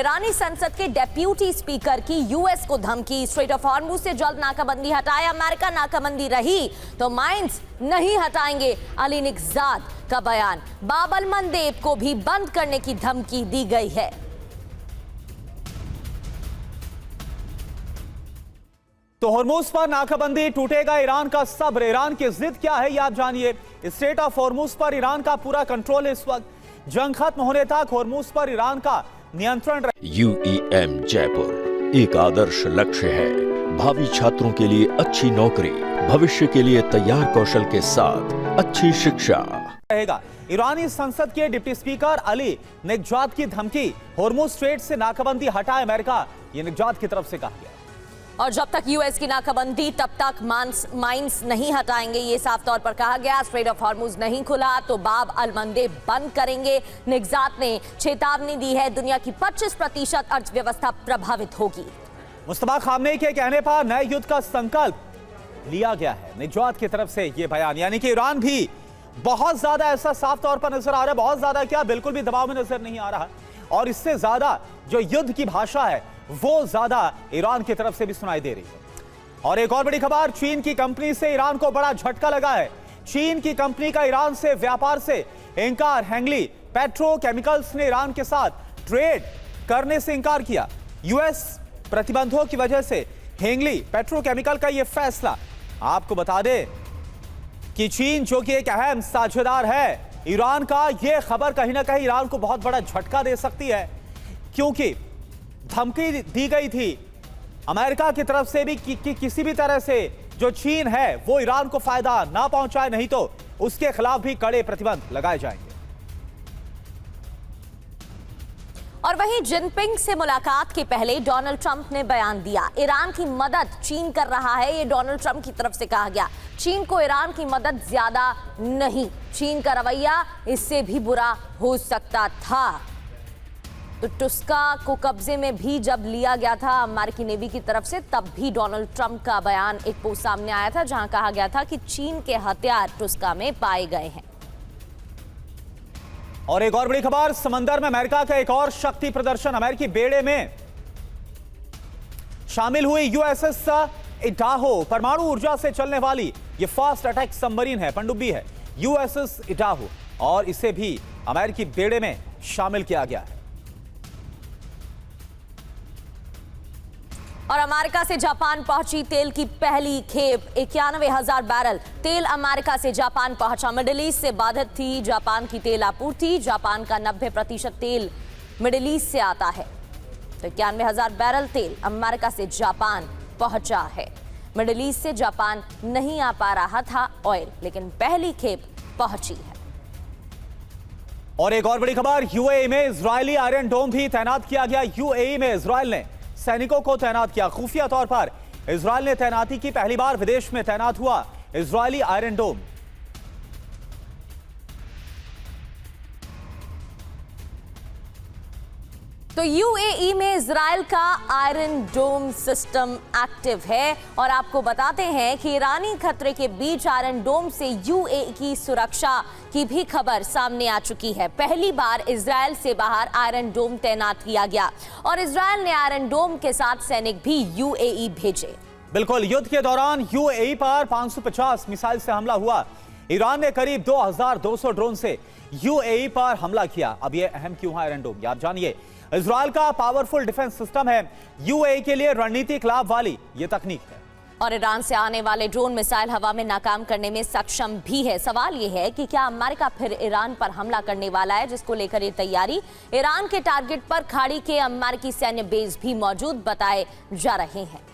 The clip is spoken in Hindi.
ईरानी संसद के डेप्यूटी स्पीकर की यूएस को धमकी, स्ट्रेट ऑफ हॉर्मुज से जल्द नाकाबंदी हटाए। अमेरिका नाकाबंदी रही तो माइंस नहीं हटाएंगे, अली निगजाद का बयान। बाब अल मंदेब को भी बंद करने की धमकी दी गई है। तो हॉर्मुज पर नाकाबंदी, टूटेगा ईरान का सब्र। ईरान की जिद क्या है, आप जानिए। स्ट्रेट ऑफ हॉर्मुज पर ईरान का पूरा कंट्रोल है इस वक्त। जंग खत्म होने तक हॉर्मुज पर ईरान का नियंत्रण। UEM जयपुर एक आदर्श लक्ष्य है। भावी छात्रों के लिए अच्छी नौकरी, भविष्य के लिए तैयार कौशल के साथ अच्छी शिक्षा रहेगा। ईरानी संसद के डिप्टी स्पीकर अली निगजाद की धमकी, हॉर्मुज स्ट्रेट से नाकाबंदी हटाए अमेरिका, ये निगजाद की तरफ से कहा गया। और जब तक यूएस की नाकाबंदी तब तक माइंस नहीं हटाएंगे, ये साफ तौर पर कहा गया। स्ट्रेट ऑफ हॉर्मुज नहीं खुला तो बाब अल मंदेब बंद करेंगे। निगजाद ने चेतावनी दी है, दुनिया की 25% अर्थव्यवस्था प्रभावित होगी। मुस्तफा खामनेई के कहने पर नए युद्ध का संकल्प लिया गया है। निगजाद की तरफ से यह बयान, यानी कि ईरान भी बहुत ज्यादा ऐसा साफ तौर पर नजर आ रहा है, बहुत ज्यादा क्या, बिल्कुल भी दबाव में नजर नहीं आ रहा। और इससे ज्यादा जो युद्ध की भाषा है वो ज्यादा ईरान की तरफ से भी सुनाई दे रही है। और एक और बड़ी खबर, चीन की कंपनी से ईरान को बड़ा झटका लगा है। चीन की कंपनी का ईरान से व्यापार से इंकार। हेंगली पेट्रोकेमिकल्स ने ईरान के साथ ट्रेड करने से इंकार किया। यूएस प्रतिबंधों की वजह से हेंगली पेट्रोकेमिकल का यह फैसला। आपको बता दें कि चीन जो कि एक अहम साझेदार है ईरान का, यह खबर कहीं ना कहीं ईरान को बहुत बड़ा झटका दे सकती है, क्योंकि धमकी दी गई थी अमेरिका की तरफ से भी कि किसी भी तरह से जो चीन है वो ईरान को फायदा ना पहुंचाए, नहीं तो उसके खिलाफ भी कड़े प्रतिबंध लगाए जाएंगे। और वहीं जिनपिंग से मुलाकात के पहले डोनाल्ड ट्रंप ने बयान दिया, ईरान की मदद चीन कर रहा है, ये डोनाल्ड ट्रंप की तरफ से कहा गया। चीन को ईरान की मदद ज्यादा नहीं, चीन का रवैया इससे भी बुरा हो सकता था। तो टुस्का को कब्जे में भी जब लिया गया था अमेरिकी नेवी की तरफ से, तब भी डोनाल्ड ट्रंप का बयान, एक पोस्ट सामने आया था जहां कहा गया था कि चीन के हथियार टुस्का में पाए गए हैं। और एक और बड़ी खबर, समंदर में अमेरिका का एक और शक्ति प्रदर्शन। अमेरिकी बेड़े में शामिल हुई USS इडाहो, परमाणु ऊर्जा से चलने वाली यह फास्ट अटैक सबमरीन है, पनडुब्बी है USS इडाहो, और इसे भी अमेरिकी बेड़े में शामिल किया गया है। और अमेरिका से जापान पहुंची तेल की पहली खेप, 91,000 बैरल तेल अमेरिका से जापान पहुंचा। मिडिल ईस्ट से बाधित थी जापान की तेल आपूर्ति। जापान का 90% तेल मिडिल ईस्ट से आता है, तो 91,000 बैरल तेल अमेरिका से जापान पहुंचा है। मिडिल ईस्ट से जापान नहीं आ पा रहा था ऑयल, लेकिन पहली खेप पहुंची है। और एक और बड़ी खबर, UAE में इजरायली आयरन डोम भी तैनात किया गया। UAE में इजरायल ने सैनिकों को तैनात किया। खुफिया तौर पर इजरायल ने तैनाती की, पहली बार विदेश में तैनात हुआ इजरायली आयरन डोम। तो UAE में इजरायल का आयरन डोम सिस्टम एक्टिव है। और आपको बताते हैं कि ईरानी खतरे के बीच आयरन डोम से UAE की सुरक्षा की भी खबर सामने आ चुकी है। पहली बार इजरायल से बाहर आयरन डोम तैनात किया गया और इजरायल ने आयरन डोम के साथ सैनिक भी UAE भेजे। बिल्कुल, युद्ध के दौरान UAE पर 550 मिसाइल से हमला हुआ। ईरान ने करीब 2200 ड्रोन से UAE पर हमला किया। अब यह अहम क्यों है आयरन डोम, आप जानिए। इजरायल का पावरफुल डिफेंस सिस्टम है, UAE के लिए रणनीतिक लाभ वाली यह तकनीक है। और ईरान से आने वाले ड्रोन मिसाइल हवा में नाकाम करने में सक्षम भी है। सवाल यह है कि क्या अमेरिका फिर ईरान पर हमला करने वाला है, जिसको लेकर ये तैयारी। ईरान के टारगेट पर खाड़ी के अमेरिकी सैन्य बेस भी मौजूद बताए जा रहे हैं।